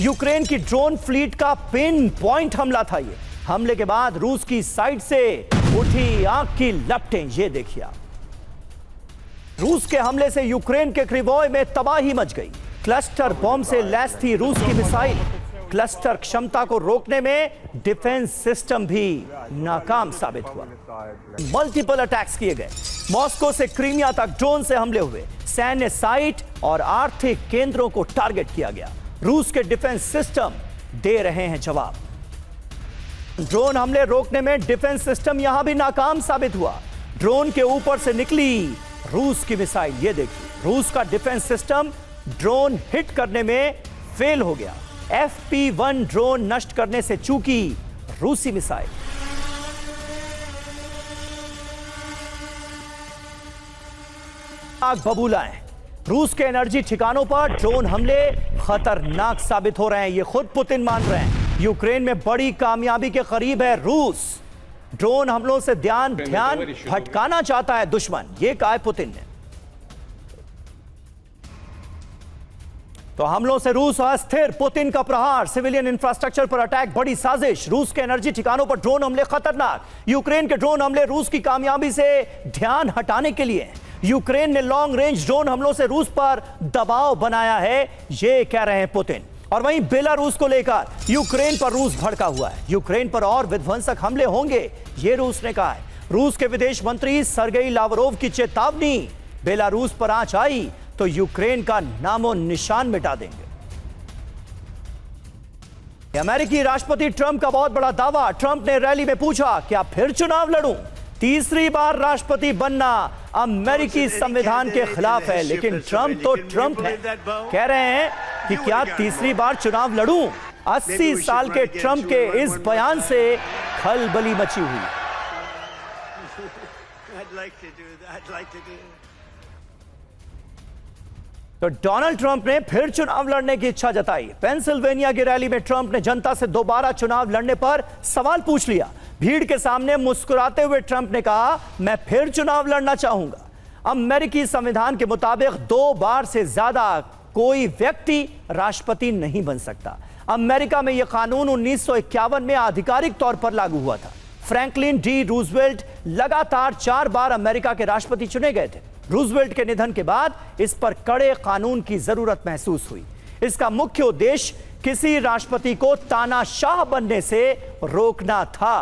Ukraine की drone fleet का pin point हमला था ये। हमले के बाद रूस की साइड से उठी आग की लपटें, ये देखिए आप। रूस के हमले से यूक्रेन के क्रिवोय में तबाही मच गई। क्लस्टर बॉम्ब से लैस थी रूस की मिसाइल। क्लस्टर क्षमता को रोकने में डिफेंस सिस्टम भी नाकाम साबित हुआ। मल्टीपल अटैक्स किए गए। मॉस्को से क्रीमिया तक ड्रोन से हमले हुए। सैन्य साइट और आर्थिक केंद्रों को टारगेट किया गया। रूस के डिफेंस सिस्टम दे रहे हैं जवाब। ड्रोन हमले रोकने में डिफेंस सिस्टम यहां भी नाकाम साबित हुआ। ड्रोन के ऊपर से निकली रूस की मिसाइल, ये देखिए। रूस का डिफेंस सिस्टम ड्रोन हिट करने में फेल हो गया। FP-1 ड्रोन नष्ट करने से चूकी रूसी मिसाइल। आग बबूलाएं। रूस के एनर्जी ठिकानों पर ड्रोन हमले खतरनाक साबित हो रहे हैं, ये खुद पुतिन मान रहे हैं। यूक्रेन में बड़ी कामयाबी के करीब है रूस। ड्रोन हमलों से ध्यान भटकाना चाहता है दुश्मन, ये कहा है पुतिन ने। तो हमलों से रूस अस्थिर, पुतिन का प्रहार। सिविलियन इंफ्रास्ट्रक्चर पर अटैक, बड़ी साजिश। रूस के एनर्जी ठिकानों पर ड्रोन हमले खतरनाक। यूक्रेन के ड्रोन हमले रूस की कामयाबी से ध्यान हटाने के लिए। यूक्रेन ने लॉन्ग रेंज ड्रोन हमलों से रूस पर दबाव बनाया है, ये कह रहे हैं पुतिन। और वहीं बेलारूस को लेकर यूक्रेन पर रूस भड़का हुआ है। यूक्रेन पर और विध्वंसक हमले होंगे, ये रूस ने कहा है। रूस के विदेश मंत्री सर्गेई लावरोव की चेतावनी, बेलारूस पर आंच आई तो यूक्रेन का नामो निशान मिटा देंगे। अमेरिकी राष्ट्रपति ट्रंप का बहुत बड़ा दावा। ट्रंप ने रैली में पूछा, क्या फिर चुनाव लड़ूं? तीसरी बार राष्ट्रपति बनना अमेरिकी संविधान के खिलाफ है। लेकिन ट्रंप तो ट्रंप है, कह रहे हैं कि क्या तीसरी बार चुनाव लड़ूं? 80 साल के ट्रंप के इस बयान से खलबली मची हुई। तो डोनाल्ड ट्रंप ने फिर चुनाव लड़ने की इच्छा जताई। पेंसिल्वेनिया की रैली में ट्रंप ने जनता से दोबारा चुनाव लड़ने पर सवाल पूछ लिया। भीड़ के सामने मुस्कुराते हुए ट्रंप ने कहा, मैं फिर चुनाव लड़ना चाहूंगा। अमेरिकी संविधान के मुताबिक 2 बार से ज्यादा कोई व्यक्ति राष्ट्रपति नहीं बन सकता। अमेरिका में यह कानून 1951 में आधिकारिक तौर पर लागू हुआ था। फ्रैंकलिन डी रूजवेल्ट लगातार 4 बार अमेरिका के राष्ट्रपति चुने गए थे। रूजवेल्ट के निधन के बाद इस पर कड़े कानून की जरूरत महसूस हुई। इसका मुख्य उद्देश्य किसी राष्ट्रपति को तानाशाह बनने से रोकना था।